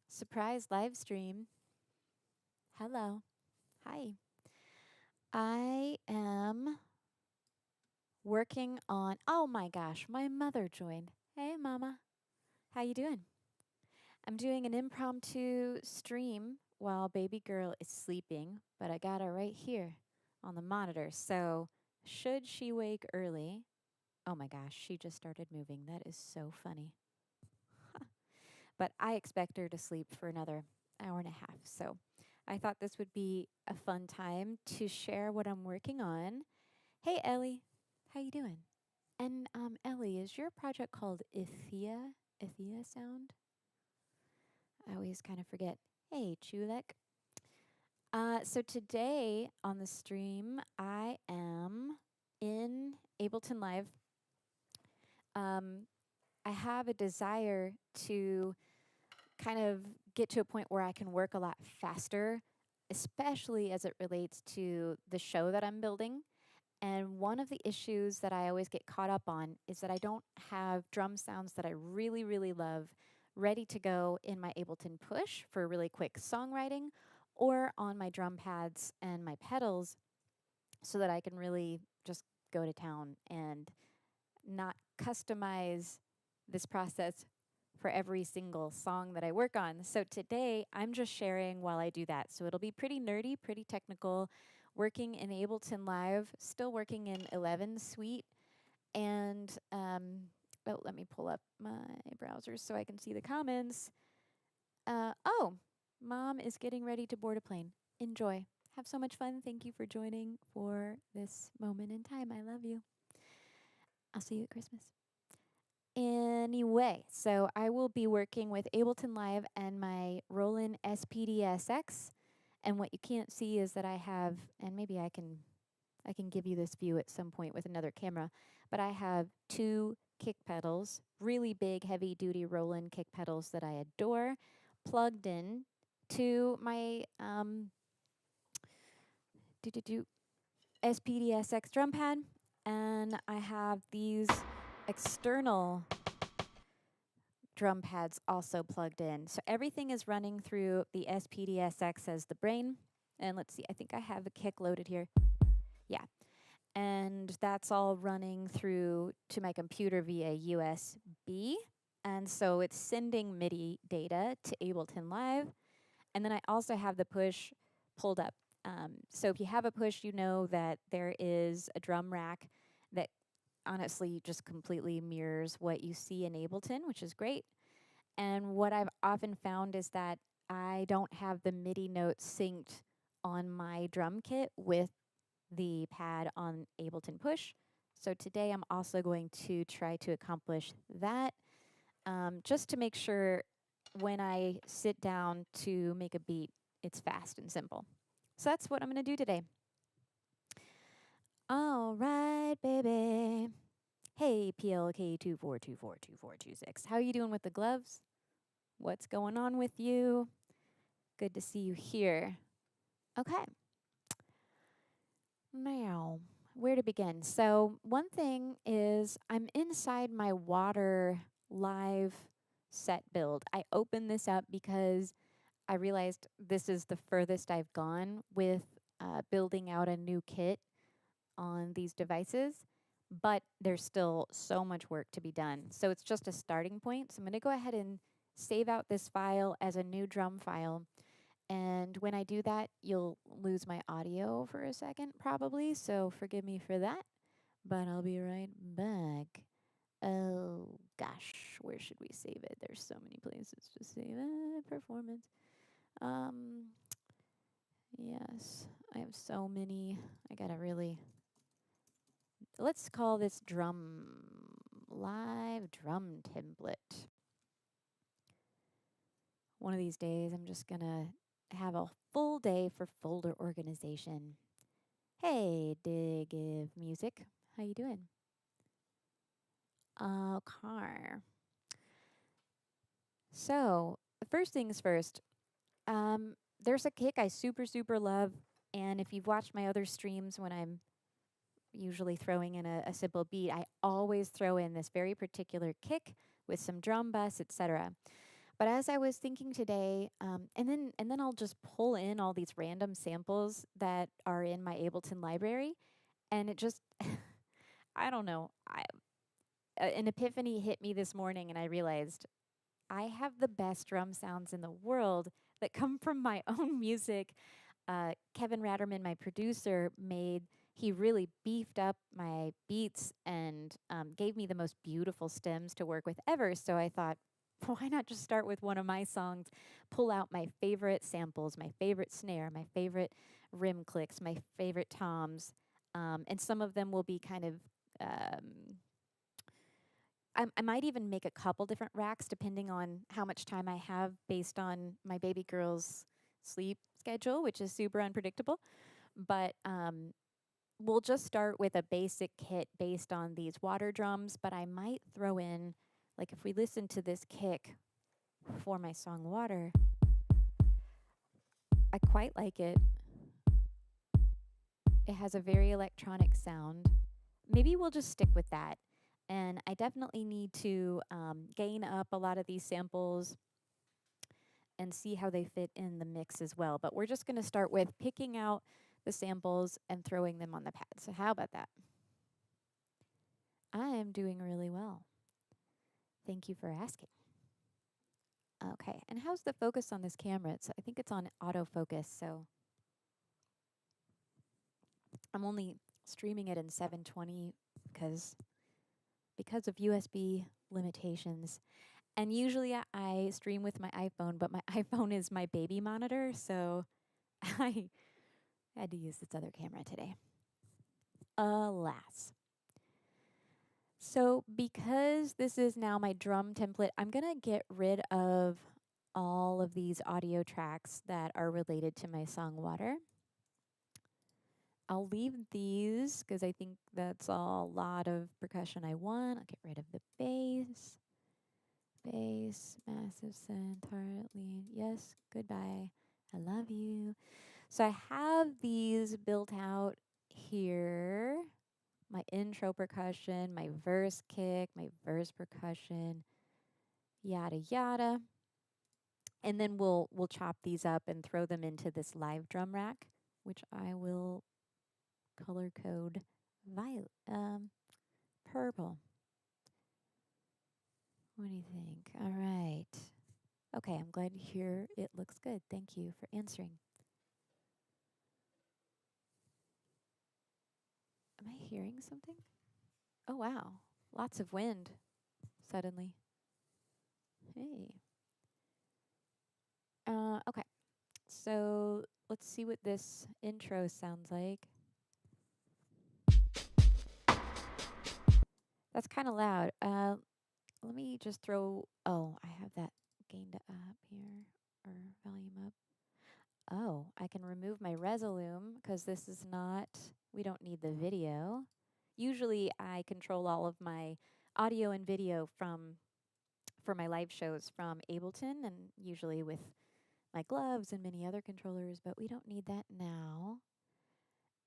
Surprise live stream. Hello. Hi. I am working on, oh my gosh, my mother joined. Hey mama. How you doing? I'm doing an impromptu stream while baby girl is sleeping, but I got her right here on the monitor. So should she wake early, oh my gosh, she just started moving. That is so funny. But I expect her to sleep for another hour and a half. So I thought this would be a fun time to share what I'm working on. Hey, Ellie. How you doing? And Ellie, is your project called Ithia? Ithia Sound? I always kind of forget. Hey, Chulek. So today on the stream, I am in Ableton Live. I have a desire to kind of get to a point where I can work a lot faster, especially as it relates to the show that I'm building. And one of the issues that I always get caught up on is that I don't have drum sounds that I really, really love ready to go in my Ableton Push for really quick songwriting or on my drum pads and my pedals so that I can really just go to town and not customize this process for every single song that I work on. So today I'm just sharing while I do that. So it'll be pretty nerdy, pretty technical, working in Ableton Live, still working in 11 Suite. And let me pull up my browser so I can see the comments. Oh, mom is getting ready to board a plane. Enjoy. Have so much fun. Thank you for joining for this moment in time. I love you. I'll see you at Christmas. Anyway, so I will be working with Ableton Live and my Roland SPD-SX. And what you can't see is that I have, and maybe I can give you this view at some point with another camera, but I have 2 kick pedals, really big, heavy-duty Roland kick pedals that I adore, plugged in to my SPD-SX drum pad, and I have these external drum pads also plugged in. So everything is running through the SPD-SX as the brain. And let's see, I think I have a kick loaded here. Yeah. And that's all running through to my computer via USB. And so it's sending MIDI data to Ableton Live. And then I also have the push pulled up. So if you have a push, you know that there is a drum rack that honestly just completely mirrors what you see in Ableton, which is great. And what I've often found is that I don't have the MIDI notes synced on my drum kit with the pad on Ableton Push. So today I'm also going to try to accomplish that just to make sure when I sit down to make a beat, it's fast and simple. So that's what I'm going to do today. All right, baby. Hey, PLK24242426. How are you doing with the gloves? What's going on with you? Good to see you here. Okay. Now, where to begin? So one thing is I'm inside my water live set build. I opened this up because I realized this is the furthest I've gone with building out a new kit on these devices, but there's still so much work to be done. So it's just a starting point. So I'm going to go ahead and save out this file as a new drum file. And when I do that, you'll lose my audio for a second probably, so forgive me for that. But I'll be right back. Oh gosh, where should we save it? There's so many places to save it. Performance. Yes, I have so many. I gotta really. Let's call this live drum template. One of these days, I'm just gonna have a full day for folder organization. Hey, Dig Music. How you doing? Car. So, first things first. There's a kick I super, super love. And if you've watched my other streams when I'm usually throwing in a simple beat, I always throw in this very particular kick with some drum bus, etc. But as I was thinking today, and then I'll just pull in all these random samples that are in my Ableton library, and it just I don't know. An epiphany hit me this morning, and I realized I have the best drum sounds in the world that come from my own music. Kevin Ratterman, my producer, he really beefed up my beats and gave me the most beautiful stems to work with ever. So I thought, why not just start with one of my songs, pull out my favorite samples, my favorite snare, my favorite rim clicks, my favorite toms, and some of them will be kind of I might even make a couple different racks depending on how much time I have based on my baby girl's sleep schedule, which is super unpredictable. But we'll just start with a basic kit based on these water drums, but I might throw in, like if we listen to this kick for my song Water, I quite like it. It has a very electronic sound. Maybe we'll just stick with that. And I definitely need to gain up a lot of these samples and see how they fit in the mix as well. But we're just going to start with picking out the samples and throwing them on the pad. So how about that? I am doing really well. Thank you for asking. Okay, and how's the focus on this camera? I think it's on autofocus, so I'm only streaming it in 720 because of USB limitations. And usually I stream with my iPhone, but my iPhone is my baby monitor, so I had to use this other camera today. Alas. So because this is now my drum template, I'm going to get rid of all of these audio tracks that are related to my song Water. I'll leave these because I think that's a lot of percussion I want. I'll get rid of the bass. Bass, massive centaur, lead. Yes, goodbye. I love you. So I have these built out here. My intro percussion, my verse kick, my verse percussion, yada yada. And then we'll chop these up and throw them into this live drum rack, which I will color code purple. What do you think? All right. Okay, I'm glad to hear it looks good. Thank you for answering. Am I hearing something? Oh, wow. Lots of wind suddenly. Hey. Okay. So let's see what this intro sounds like. That's kind of loud. Let me just throw, oh, I have that gained up here, or volume up. Oh, I can remove my Resolume because this is not, we don't need the video. Usually I control all of my audio and video for my live shows from Ableton, and usually with my gloves and many other controllers, but we don't need that now.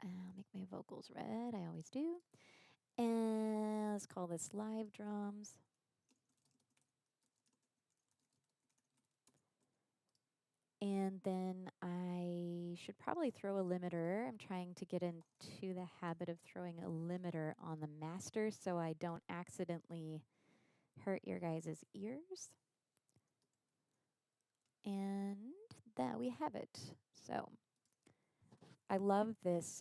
I'll make my vocals red, I always do. And let's call this live drums. And then I should probably throw a limiter. I'm trying to get into the habit of throwing a limiter on the master so I don't accidentally hurt your guys' ears. And there we have it. So I love this.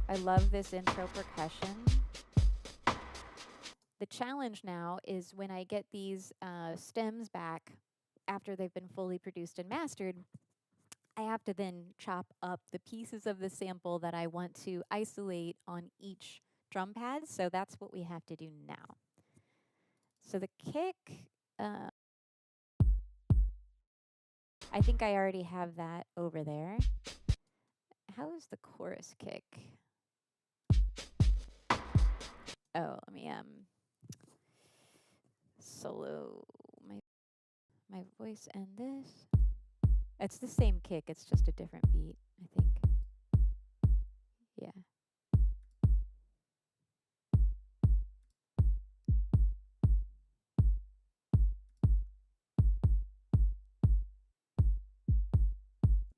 I love this intro percussion. The challenge now is when I get these stems back after they've been fully produced and mastered, I have to then chop up the pieces of the sample that I want to isolate on each drum pad. So that's what we have to do now. So the kick, I think I already have that over there. How is the chorus kick? Oh, let me solo my voice and this. It's the same kick, it's just a different beat, I think. Yeah.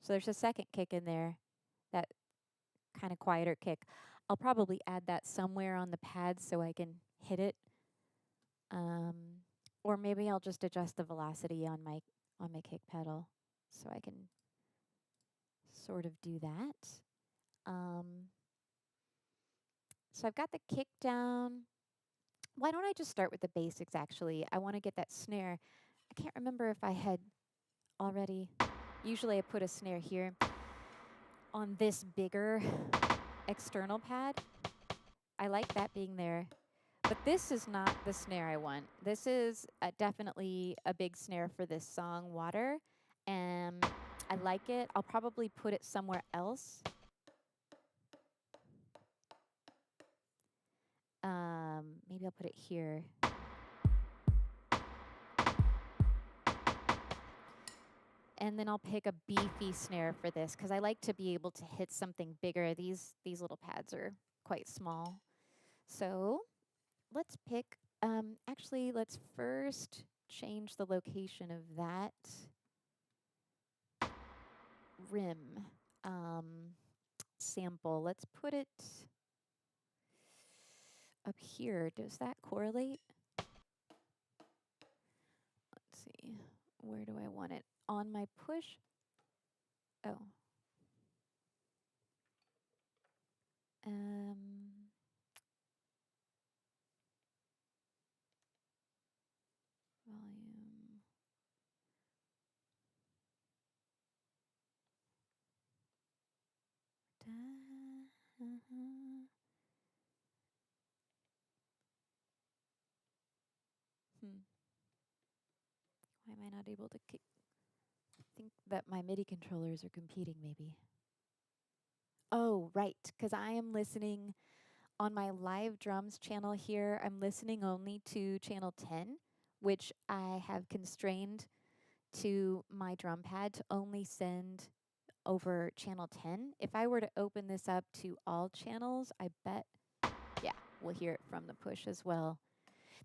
So there's a second kick in there, that kind of quieter kick. I'll probably add that somewhere on the pad so I can hit it. Or maybe I'll just adjust the velocity on my kick pedal so I can sort of do that. So I've got the kick down. Why don't I just start with the basics, actually? I want to get that snare. I can't remember if I had already. Usually I put a snare here on this bigger external pad. I like that being there. But this is not the snare I want. This is definitely a big snare for this song, Water. And I like it. I'll probably put it somewhere else. Maybe I'll put it here. And then I'll pick a beefy snare for this because I like to be able to hit something bigger. These little pads are quite small. So let's pick, actually, let's first change the location of that rim sample. Let's put it up here. Does that correlate? Let's see. Where do I want it? On my push? Oh. Volume. Why am I not able to kick? I think that my MIDI controllers are competing, maybe. Oh, right, because I am listening on my live drums channel here. I'm listening only to channel 10, which I have constrained to my drum pad to only send over channel 10. If I were to open this up to all channels, I bet, yeah, we'll hear it from the push as well.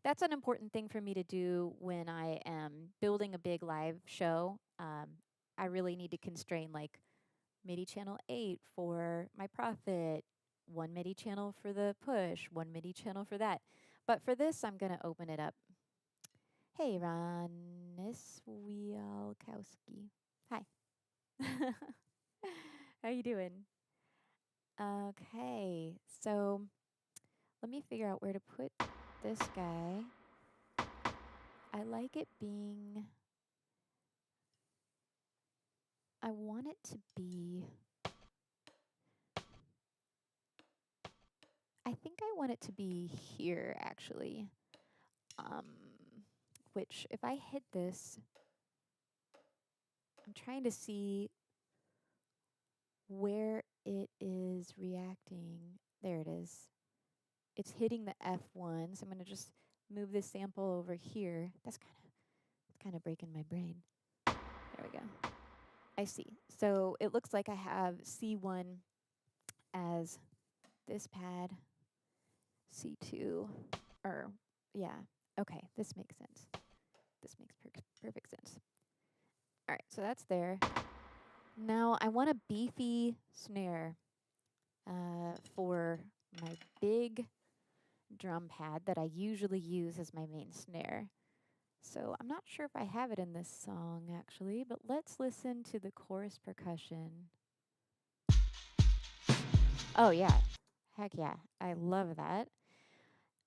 That's an important thing for me to do when I am building a big live show. I really need to constrain like MIDI channel 8 for my Prophet, one MIDI channel for the push, one MIDI channel for that. But for this, I'm going to open it up. Hey, Ron Wielkowski. Hi. How you doing? Okay, so let me figure out where to put this guy. I like it being, I want it to be, I think I want it to be here actually. Which if I hit this, I'm trying to see where it is reacting. There it is. It's hitting the F1, so I'm going to just move this sample over here. That's kind of breaking my brain. There we go. I see. So it looks like I have C1 as this pad, C2, or yeah. Okay, this makes sense. This makes perfect sense. All right, so that's there. Now I want a beefy snare for my big drum pad that I usually use as my main snare. So I'm not sure if I have it in this song actually, but let's listen to the chorus percussion. Oh yeah, heck yeah, I love that.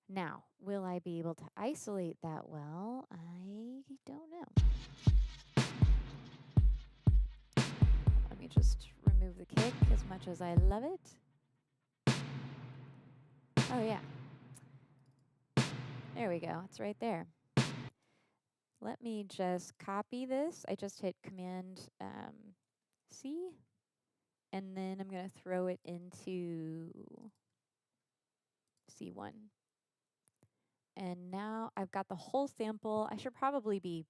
Now, will I be able to isolate that well? I don't know. Let me just remove the kick as much as I love it. Oh yeah. There we go, it's right there. Let me just copy this. I just hit Command C, and then I'm going to throw it into C1. And now I've got the whole sample. I should probably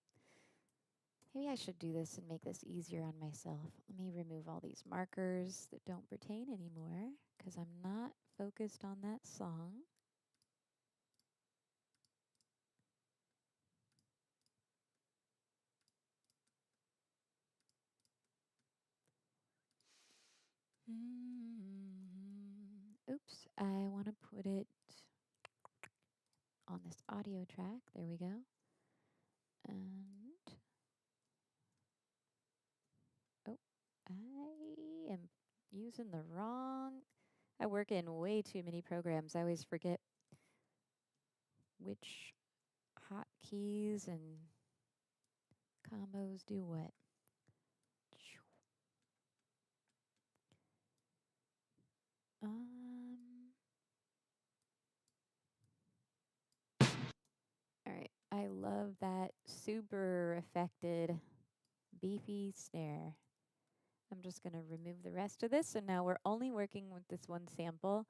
maybe I should do this and make this easier on myself. Let me remove all these markers that don't pertain anymore because I'm not focused on that song. oops, I want to put it on this audio track. There we go. And, oh, I am using the wrong, I work in way too many programs. I always forget which hotkeys and combos do what. All right, I love that super affected beefy snare. I'm just going to remove the rest of this, and now we're only working with this one sample.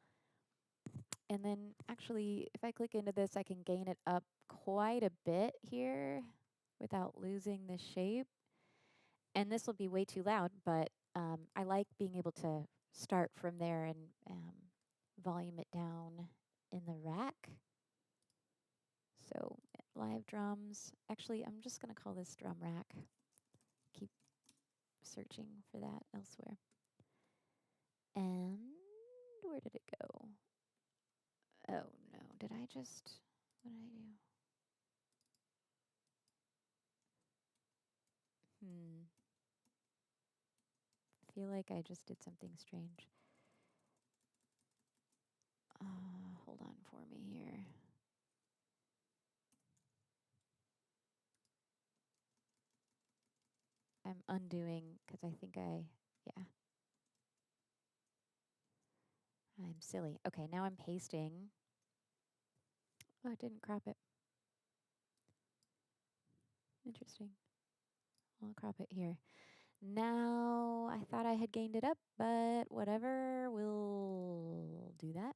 And then actually, if I click into this, I can gain it up quite a bit here without losing the shape. And this will be way too loud, but I like being able to start from there and volume it down in the rack. So live drums. Actually, I'm just going to call this drum rack. Keep searching for that elsewhere. And where did it go? Oh no, did I just, what did I do? I feel like I just did something strange. Hold on for me here. I'm undoing because I think yeah. I'm silly. Okay, now I'm pasting. Oh, it didn't crop it. Interesting. I'll crop it here. Now, I thought I had gained it up, but whatever, we'll do that.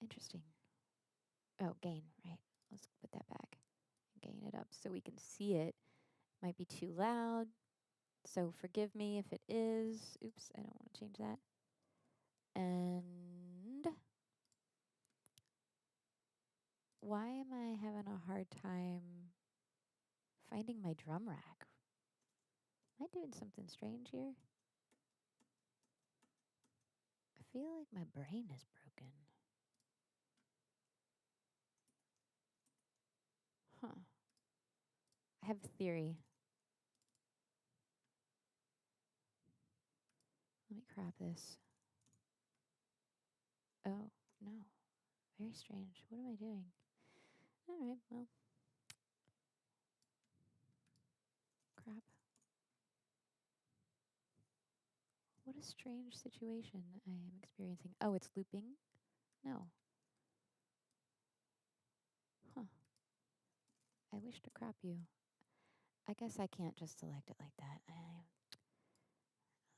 Interesting. Oh, gain, right. Let's put that back. Gain it up so we can see it. Might be too loud, so forgive me if it is. Oops, I don't want to change that. And why am I having a hard time finding my drum rack? Am I doing something strange here? I feel like my brain is broken. Huh. I have a theory. Let me crop this. Oh, no. Very strange. What am I doing? All right, well. Crap. What a strange situation I am experiencing. Oh, it's looping? No. Huh. I wish to crop you. I guess I can't just select it like that.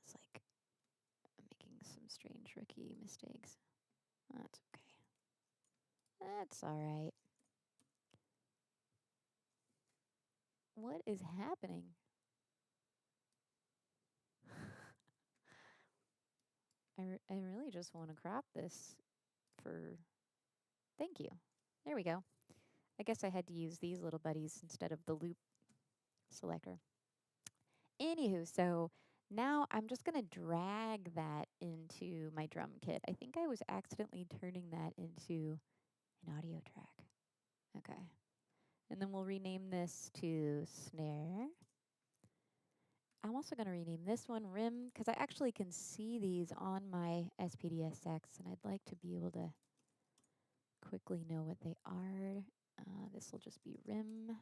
It's like I'm making some strange rookie mistakes. That's okay. That's all right. What is happening? I really just want to crop this for... Thank you. There we go. I guess I had to use these little buddies instead of the loop selector. Anywho, so now I'm just going to drag that into my drum kit. I think I was accidentally turning that into an audio track. Okay. And then we'll rename this to snare. I'm also going to rename this one rim because I actually can see these on my SPD-SX and I'd like to be able to quickly know what they are. This will just be rim.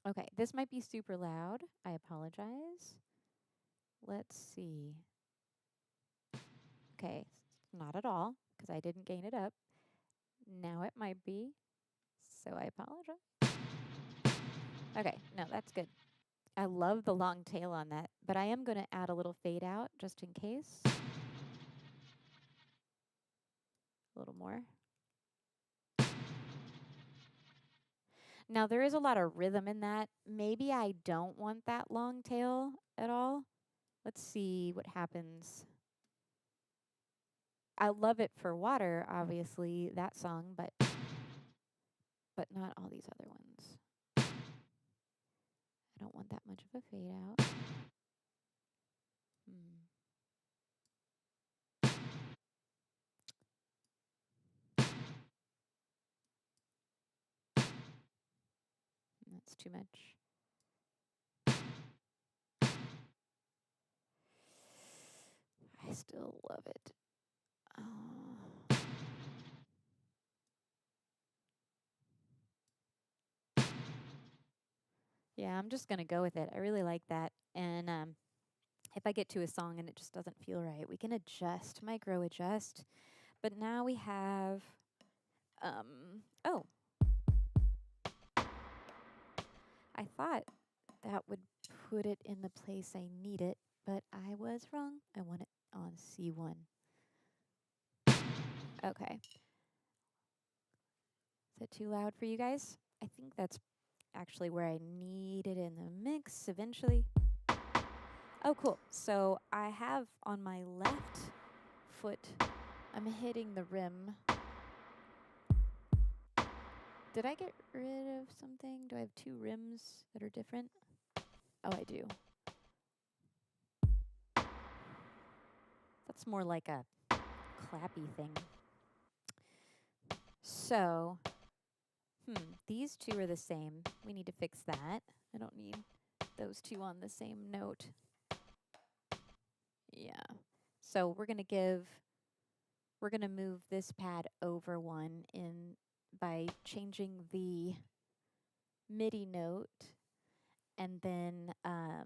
Okay, this might be super loud. I apologize. Let's see. Okay, not at all because I didn't gain it up. Now it might be, so I apologize. Okay, no, that's good. I love the long tail on that, but I am going to add a little fade out just in case. A little more. Now, there is a lot of rhythm in that. Maybe I don't want that long tail at all. Let's see what happens. I love it for water, obviously, that song, but not all these other ones. I don't want that much of a fade out. That's too much. I still love it. Yeah, I'm just going to go with it. I really like that. And if I get to a song and it just doesn't feel right, we can adjust, micro adjust. But now we have, oh, I thought that would put it in the place I need it, but I was wrong. I want it on C1. Okay. Is it too loud for you guys? I think that's actually where I need it in the mix eventually. Oh, cool. So I have on my left foot, I'm hitting the rim. Did I get rid of something? Do I have two rims that are different? Oh, I do. That's more like a clappy thing. So, these two are the same. We need to fix that. I don't need those two on the same note. Yeah. So we're going to move this pad over one by changing the MIDI note, and then I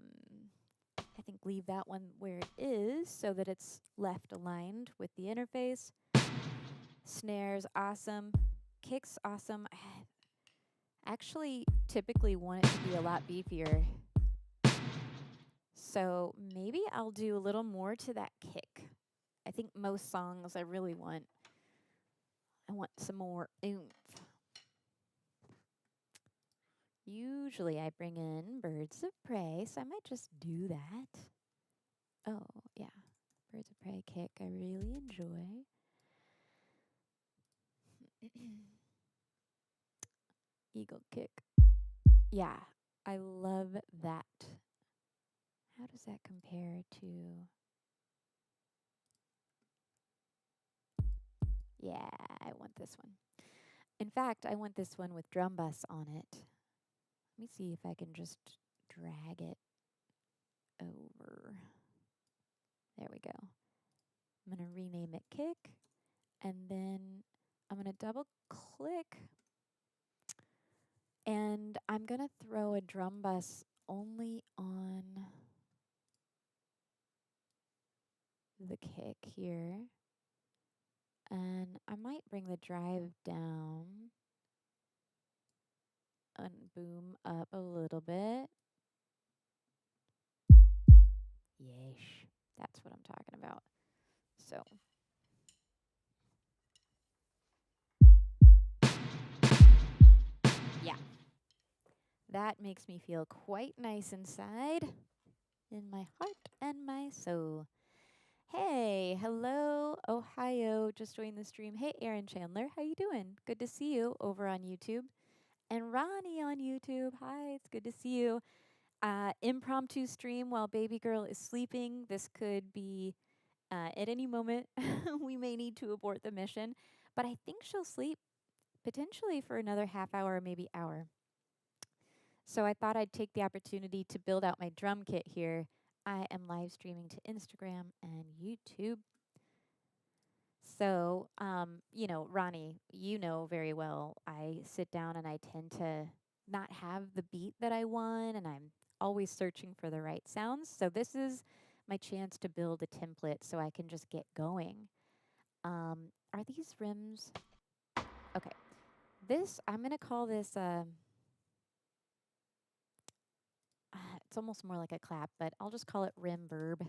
think leave that one where it is so that it's left aligned with the interface. Snares, awesome. Kicks, awesome. I actually typically want it to be a lot beefier. So maybe I'll do a little more to that kick. I think most songs I want some more oomph. Usually I bring in Birds of Prey, so I might just do that. Oh, yeah. Birds of Prey kick I really enjoy. Eagle kick. Yeah, I love that. How does that compare to... Yeah, I want this one. In fact, I want this one with drum bus on it. Let me see if I can just drag it over. There we go. I'm going to rename it kick, and then I'm going to double click, and I'm going to throw a drum bus only on the kick here. And I might bring the drive down and boom up a little bit. Yeesh. That's what I'm talking about. So. Yeah. That makes me feel quite nice inside, in my heart and my soul. Hey, hello, Ohio. Just joined the stream. Hey, Aaron Chandler, how you doing? Good to see you over on YouTube. And Ronnie on YouTube. Hi, it's good to see you. Impromptu stream while baby girl is sleeping. This could be at any moment. We may need to abort the mission, but I think she'll sleep potentially for another half hour, maybe hour. So I thought I'd take the opportunity to build out my drum kit here. I am live streaming to Instagram and YouTube. So, Ronnie, you know very well, I sit down and I tend to not have the beat that I want, and I'm always searching for the right sounds. So this is my chance to build a template so I can just get going. Are these rims? Okay. I'm going to call this... it's almost more like a clap, but I'll just call it rim verb.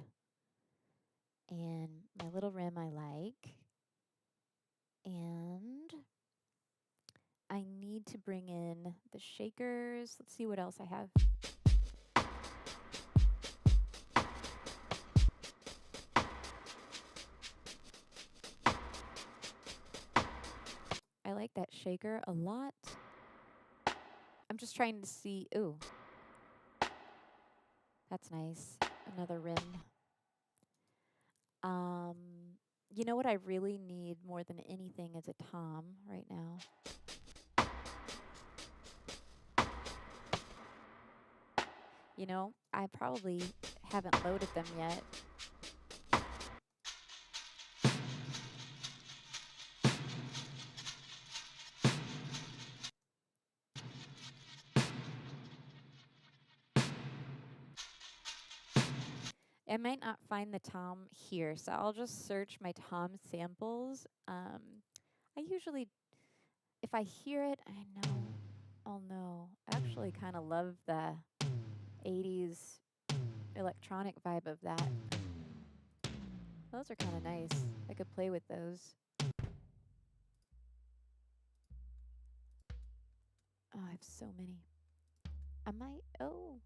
And my little rim I like. And I need to bring in the shakers. Let's see what else I have. I like that shaker a lot. I'm just trying to see, ooh. That's nice. Another rim. You know what I really need more than anything is a tom right now. You know, I probably haven't loaded them yet. I might not find the tom here, so I'll just search my tom samples. I usually, if I hear it, I know I'll know. I actually kind of love the 80s electronic vibe of that. Those are kind of nice. I could play with those. Oh, I have so many. I might, oh,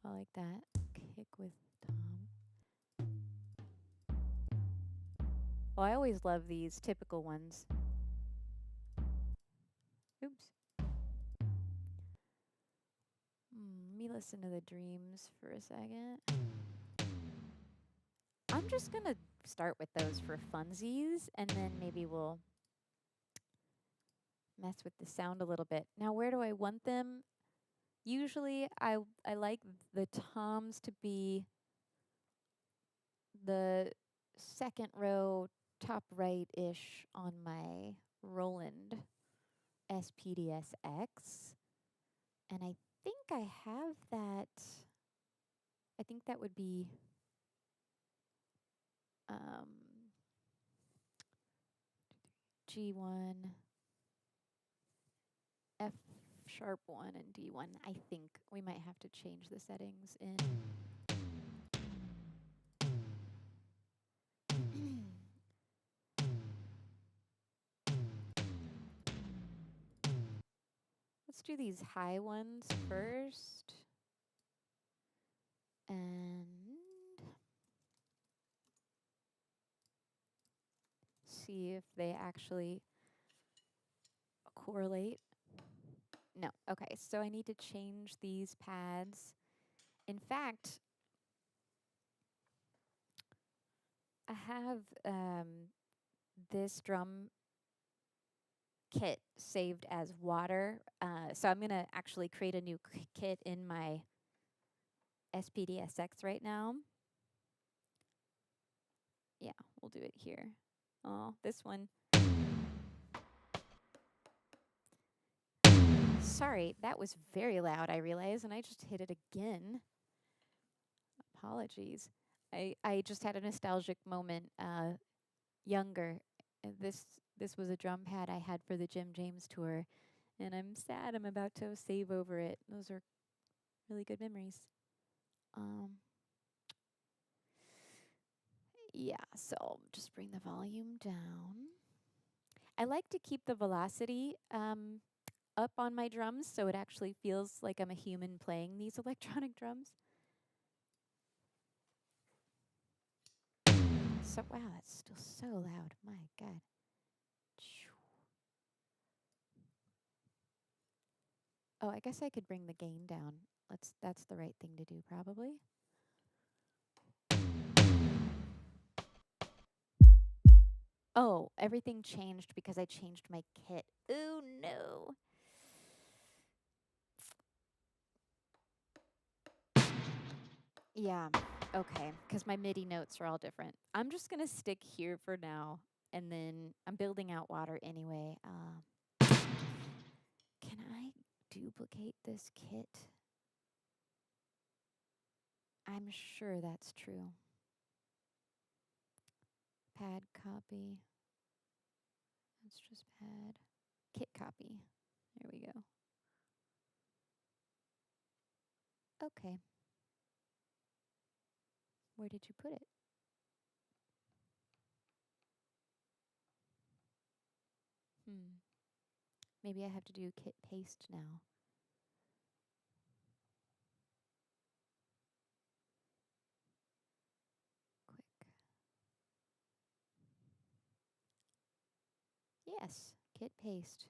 I like that. Kick with tom. Well, I always love these typical ones. Oops. Let me listen to the dreams for a second. I'm just going to start with those for funsies, and then maybe we'll mess with the sound a little bit. Now, where do I want them? Usually, I like the toms to be the second row, top right-ish on my Roland SPD-SX. And I think I have that. I think that would be G1, F sharp 1, and D1. I think we might have to change the settings in. Let's do these high ones first. And see if they actually correlate. No. Okay, so I need to change these pads. In fact, I have this drum kit saved as water. So I'm going to actually create a new kit in my SPD-SX right now. Yeah, we'll do it here. Oh, this one. Sorry, that was very loud, I realize, and I just hit it again. Apologies. I just had a nostalgic moment. Younger, this was a drum pad I had for the Jim James tour, and I'm sad I'm about to save over it. Those are really good memories. Yeah, so I'll just bring the volume down. I like to keep the velocity up on my drums so it actually feels like I'm a human playing these electronic drums. So, wow, that's still so loud. My God. Oh, I guess I could bring the gain down. That's the right thing to do, probably. Oh, everything changed because I changed my kit. Oh, no. Yeah, okay, because my MIDI notes are all different. I'm just going to stick here for now, and then I'm building out water anyway. Can I duplicate this kit? I'm sure that's true. Pad copy. That's just pad. Kit copy. There we go. Okay. Where did you put it? Maybe I have to do kit paste now. Quick. Yes, kit paste.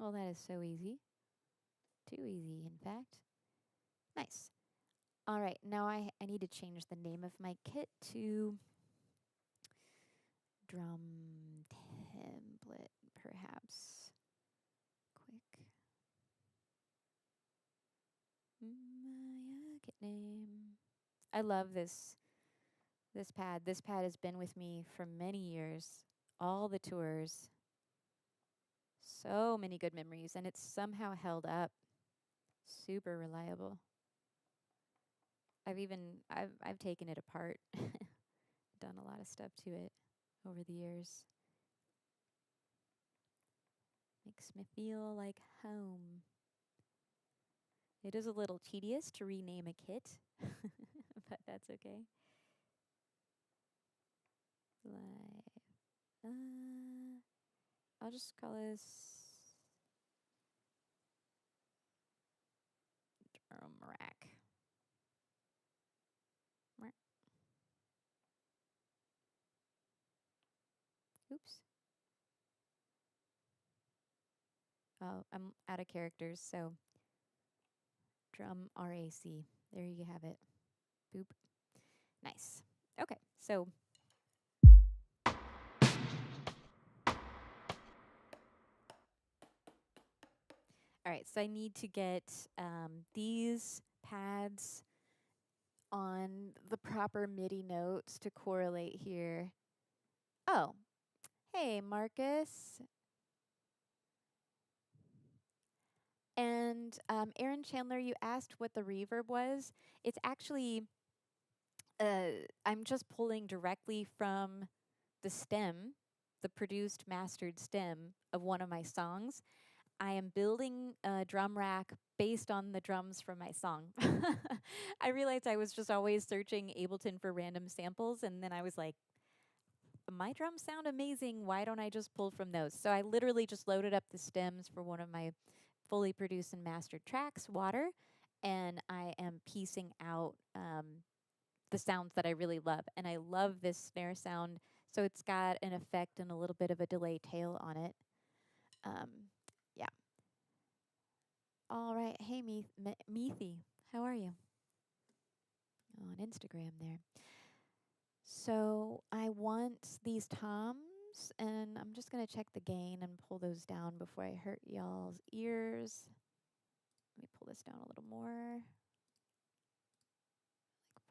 Well, that is so easy. Too easy, in fact. Nice. All right, now I need to change the name of my kit to drum template, perhaps. Quick. Kit name. I love this pad. This pad has been with me for many years. All the tours. So many good memories, and it's somehow held up. Super reliable. I've taken it apart. Done a lot of stuff to it over the years. Makes me feel like home. It is a little tedious to rename a kit, but that's okay. I'll just call this drum rack. Oops. Oh, I'm out of characters, so drum RAC. There you have it. Boop. Nice. Okay, so all right, so I need to get these pads on the proper MIDI notes to correlate here. Oh, hey, Marcus. And Aaron Chandler, you asked what the reverb was. It's actually, I'm just pulling directly from the stem, the produced mastered stem of one of my songs. I am building a drum rack based on the drums from my song. I realized I was just always searching Ableton for random samples, and then I was like, my drums sound amazing. Why don't I just pull from those? So I literally just loaded up the stems for one of my fully produced and mastered tracks, Water, and I am piecing out the sounds that I really love. And I love this snare sound, so it's got an effect and a little bit of a delay tail on it. Yeah. All right. Hey, Meethy, how are you? On Instagram there. So I want these toms, and I'm just going to check the gain and pull those down before I hurt y'all's ears. Let me pull this down a little more,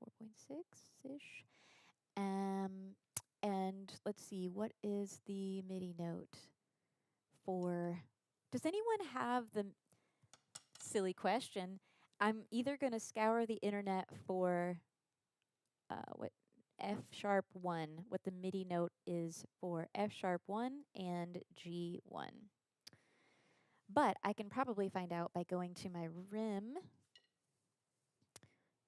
like 4.6-ish. And let's see, what is the MIDI note for? Does anyone have the silly question? I'm either going to scour the internet for what F#1, what the MIDI note is for F#1 and G1. But I can probably find out by going to my rim,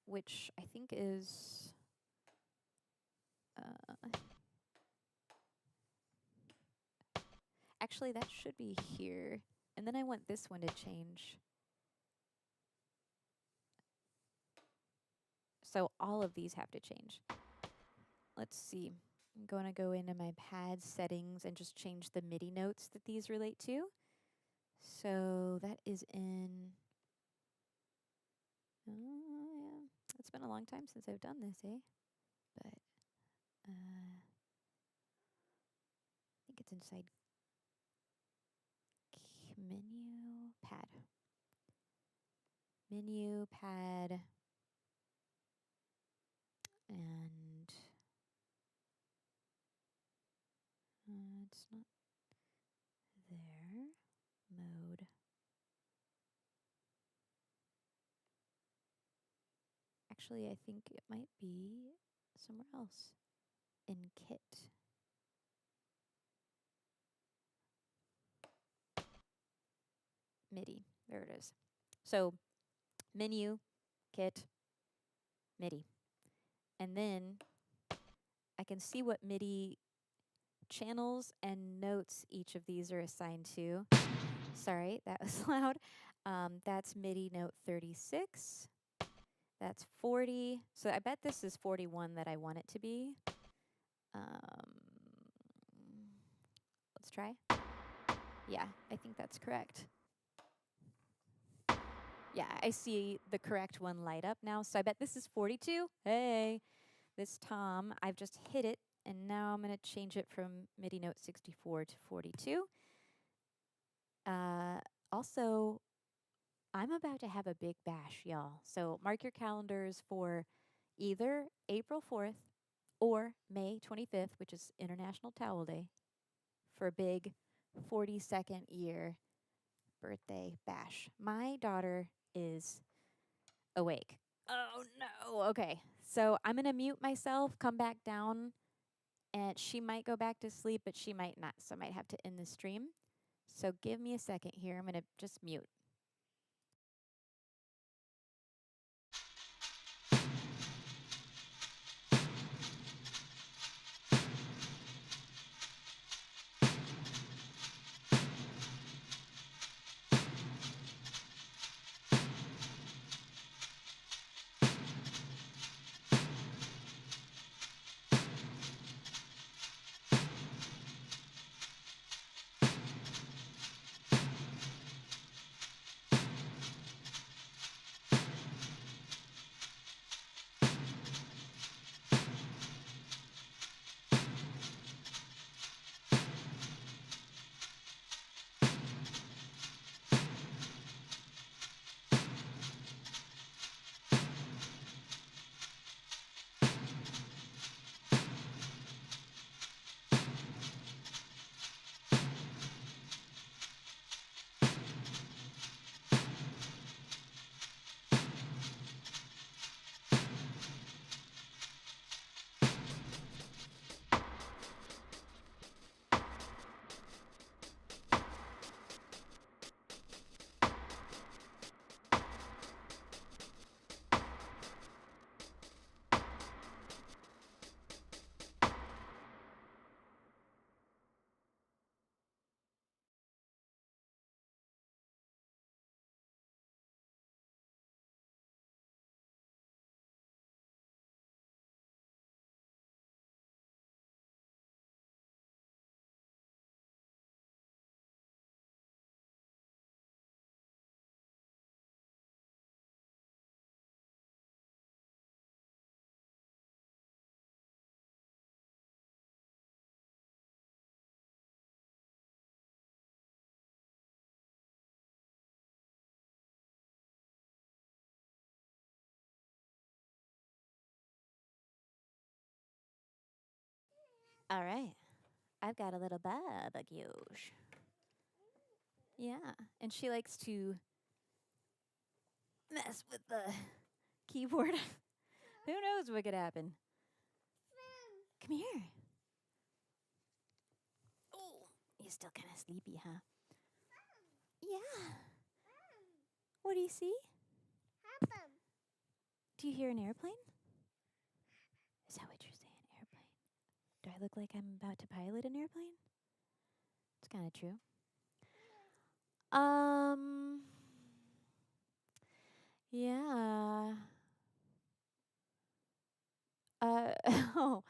which I think is actually that should be here. And then I want this one to change. So all of these have to change. Let's see. I'm going to go into my pad settings and just change the MIDI notes that these relate to. So that is in, yeah, it's been a long time since I've done this, eh? But I think it's inside menu, pad. Menu, pad, and it's not there. Mode. Actually, I think it might be somewhere else in kit. MIDI. There it is. So menu, kit, MIDI. And then I can see what MIDI channels and notes each of these are assigned to. Sorry, that was loud. That's MIDI note 36. That's 40. So I bet this is 41 that I want it to be. Let's try. Yeah, I think that's correct. Yeah, I see the correct one light up now. So I bet this is 42. Hey, this tom, I've just hit it, and now I'm going to change it from MIDI note 64 to 42. Also, I'm about to have a big bash, y'all. So mark your calendars for either April 4th or May 25th, which is International Towel Day, for a big 42nd year birthday bash. My daughter is awake. Oh no. Okay. So I'm going to mute myself, come back down, and she might go back to sleep, but she might not. So I might have to end the stream. So give me a second here. I'm going to just mute. All right. I've got a little babaguge. Yeah. And she likes to mess with the keyboard. Who knows what could happen? Come here. Oh, you're still kind of sleepy, huh? Yeah. What do you see? Do you hear an airplane? Is that what you're saying, airplane? Do I look like I'm about to pilot an airplane? It's kind of true. Yeah. Oh,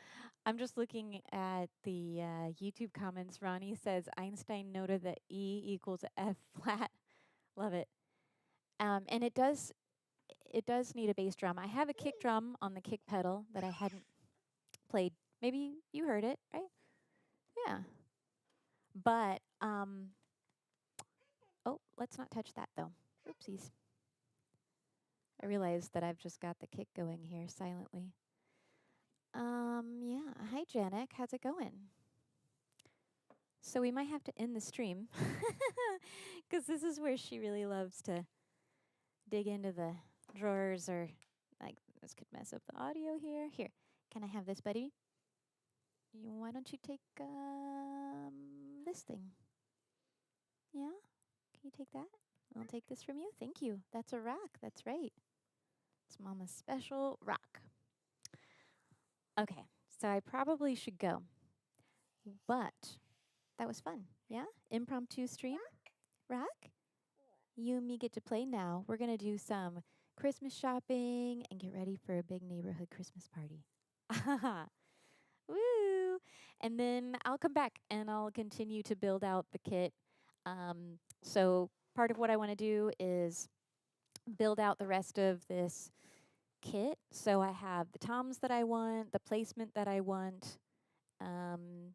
I'm just looking at the YouTube comments. Ronnie says Einstein noted that E equals F flat. Love it. And it does need a bass drum. I have a kick drum on the kick pedal that I hadn't played. Maybe you heard it, right? Yeah. But oh, let's not touch that though. Oopsies. I realized that I've just got the kick going here silently. Yeah. Hi, Janek. How's it going? So we might have to end the stream because this is where she really loves to dig into the drawers, or like this could mess up the audio here. Here, can I have this, buddy? Why don't you take this thing? Yeah? Can you take that? I'll take this from you. Thank you. That's a rock. That's right. It's Mama's special rock. Okay, so I probably should go. But that was fun. Yeah? Impromptu stream. Rock? You and me get to play now. We're going to do some Christmas shopping and get ready for a big neighborhood Christmas party. Woo! And then I'll come back and I'll continue to build out the kit. So part of what I want to do is build out the rest of this kit. So I have the toms that I want, the placement that I want. Um,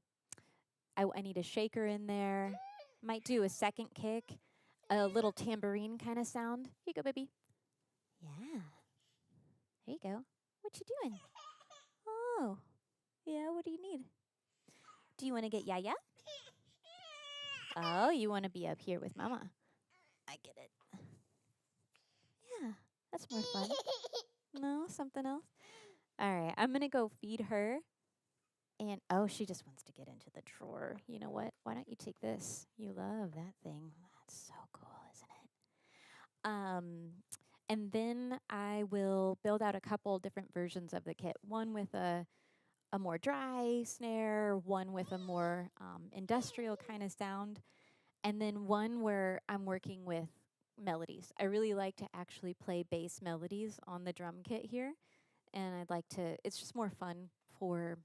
I need a shaker in there. Might do a second kick, a little tambourine kind of sound. Here you go, baby. Yeah. There you go. What you doing? Oh, yeah. What do you need? Do you want to get Yaya? Oh, you want to be up here with Mama. I get it. Yeah, that's more fun. No, something else? All right, I'm going to go feed her. And, oh, she just wants to get into the drawer. You know what? Why don't you take this? You love that thing. That's so cool, isn't it? And then I will build out a couple different versions of the kit. One with a more dry snare, one with a more industrial kind of sound, and then one where I'm working with melodies. I really like to actually play bass melodies on the drum kit here, and I'd like to, it's just more fun for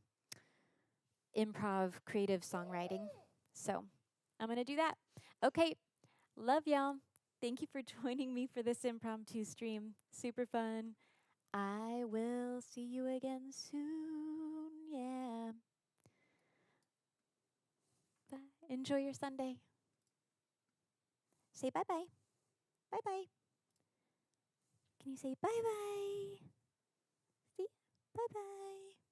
improv creative songwriting. So I'm going to do that. Okay, love y'all. Thank you for joining me for this impromptu stream. Super fun. I will see you again soon. Yeah. Bye. Enjoy your Sunday. Say bye-bye. Bye-bye. Can you say bye-bye? See? Bye-bye.